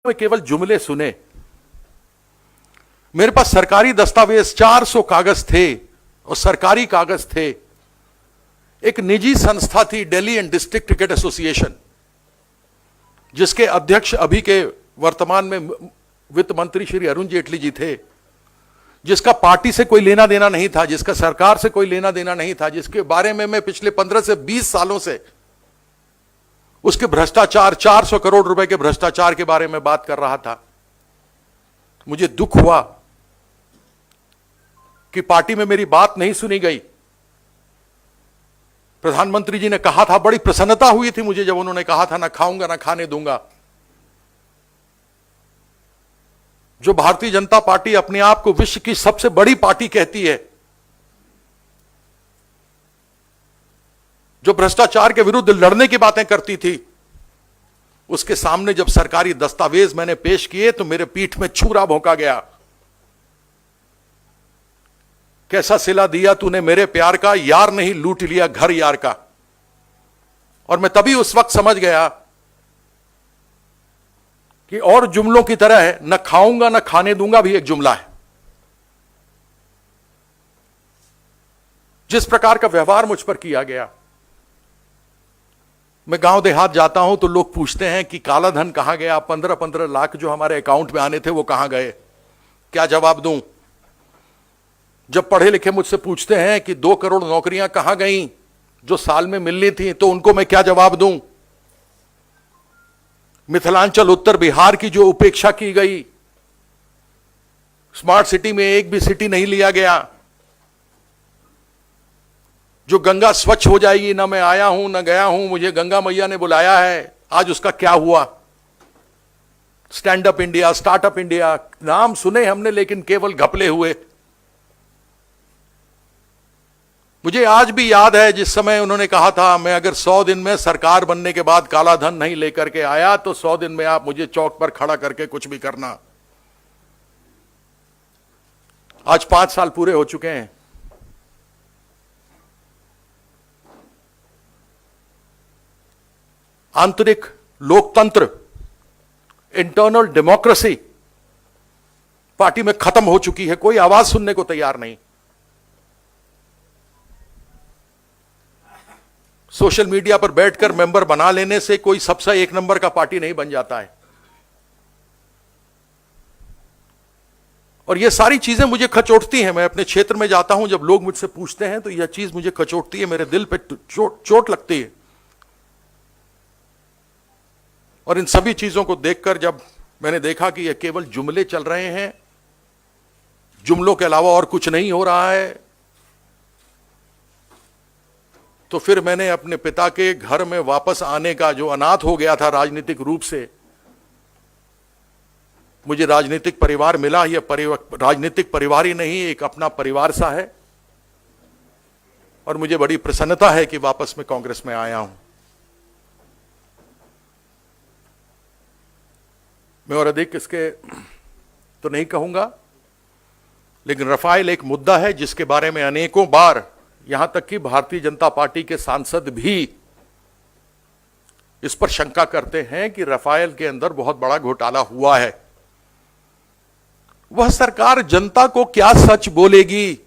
में केवल जुमले सुने। मेरे पास सरकारी दस्तावेज 400 कागज थे और सरकारी कागज थे। एक निजी संस्था थी Delhi and district cricket association, जिसके अध्यक्ष अभी के वर्तमान में वित्त मंत्री श्री अरुण जेटली जी थे, जिसका पार्टी से कोई लेना देना नहीं था, जिसका सरकार से कोई लेना देना नहीं था, जिसके बारे में मैं पिछले 15 से 20 सालों से उसके भ्रष्टाचार, 400 करोड़ रुपए के भ्रष्टाचार के बारे में बात कर रहा था। मुझे दुख हुआ कि पार्टी में मेरी बात नहीं सुनी गई। प्रधानमंत्री जी ने कहा था, बड़ी प्रसन्नता हुई थी मुझे जब उन्होंने कहा था, ना खाऊंगा ना खाने दूंगा। जो भारतीय जनता पार्टी अपने आप को विश्व की सबसे बड़ी पार्टी कहती है, जो भ्रष्टाचार के विरुद्ध लड़ने की बातें करती थी, उसके सामने जब सरकारी दस्तावेज मैंने पेश किए तो मेरे पीठ में छुरा भोंका गया। कैसा सिला दिया तूने मेरे प्यार का, यार नहीं लूट लिया घर यार का। और मैं तभी उस वक्त समझ गया कि और जुमलों की तरह है, न खाऊंगा न खाने दूंगा भी एक जुमला है। जिस प्रकार का व्यवहार मुझ पर किया गया, मैं गांव देहात जाता हूं तो लोग पूछते हैं कि काला धन कहां गया, 15-15 लाख जो हमारे अकाउंट में आने थे वो कहां गए। क्या जवाब दूं? जब पढ़े लिखे मुझसे पूछते हैं कि 2 करोड़ नौकरियां कहां गईं जो साल में मिलनी थी, तो उनको मैं क्या जवाब दूं? मिथिलांचल, उत्तर बिहार की जो उपेक्षा की गई, स्मार्ट सिटी में एक भी सिटी नहीं लिया गया। जो गंगा स्वच्छ हो जाएगी, ना मैं आया हूं ना गया हूं, मुझे गंगा मैया ने बुलाया है, आज उसका क्या हुआ? Stand up India, startup India, नाम सुने हमने लेकिन केवल घपले हुए। मुझे आज भी याद है जिस समय उन्होंने कहा था, मैं अगर 100 दिन में सरकार बनने के बाद काला धन नहीं लेकर के आया तो 100 दिन में आप मुझे चौक पर खड़ा करके कुछ भी करना। आज 5 साल पूरे हो चुके हैं। आंतरिक लोकतंत्र, इंटरनल डेमोक्रेसी पार्टी में खत्म हो चुकी है। कोई आवाज सुनने को तैयार नहीं। सोशल मीडिया पर बैठकर मेंबर बना लेने से कोई सबसे एक नंबर का पार्टी नहीं बन जाता है। और ये सारी चीजें मुझे खचोटती हैं। मैं अपने क्षेत्र में जाता हूं, जब लोग मुझसे पूछते हैं तो यह चीज मुझे खचोटती है, मेरे दिल पे चोट लगती है। और इन सभी चीजों को देखकर जब मैंने देखा कि ये केवल जुमले चल रहे हैं, जुमलों के अलावा और कुछ नहीं हो रहा है, तो फिर मैंने अपने पिता के घर में वापस आने का, जो अनाथ हो गया था राजनीतिक रूप से, मुझे राजनीतिक परिवार मिला। यह राजनीतिक परिवार ही नहीं, एक अपना परिवार सा है। और मुझे बड़ी प्रसन्नता है कि वापस मैं कांग्रेस में आया हूं। मैं और अधिक इसके तो नहीं कहूंगा, लेकिन रफाल एक मुद्दा है जिसके बारे में अनेकों बार, यहां तक कि भारतीय जनता पार्टी के सांसद भी इस पर शंका करते हैं कि रफाल के अंदर बहुत बड़ा घोटाला हुआ है। वह सरकार जनता को क्या सच बोलेगी?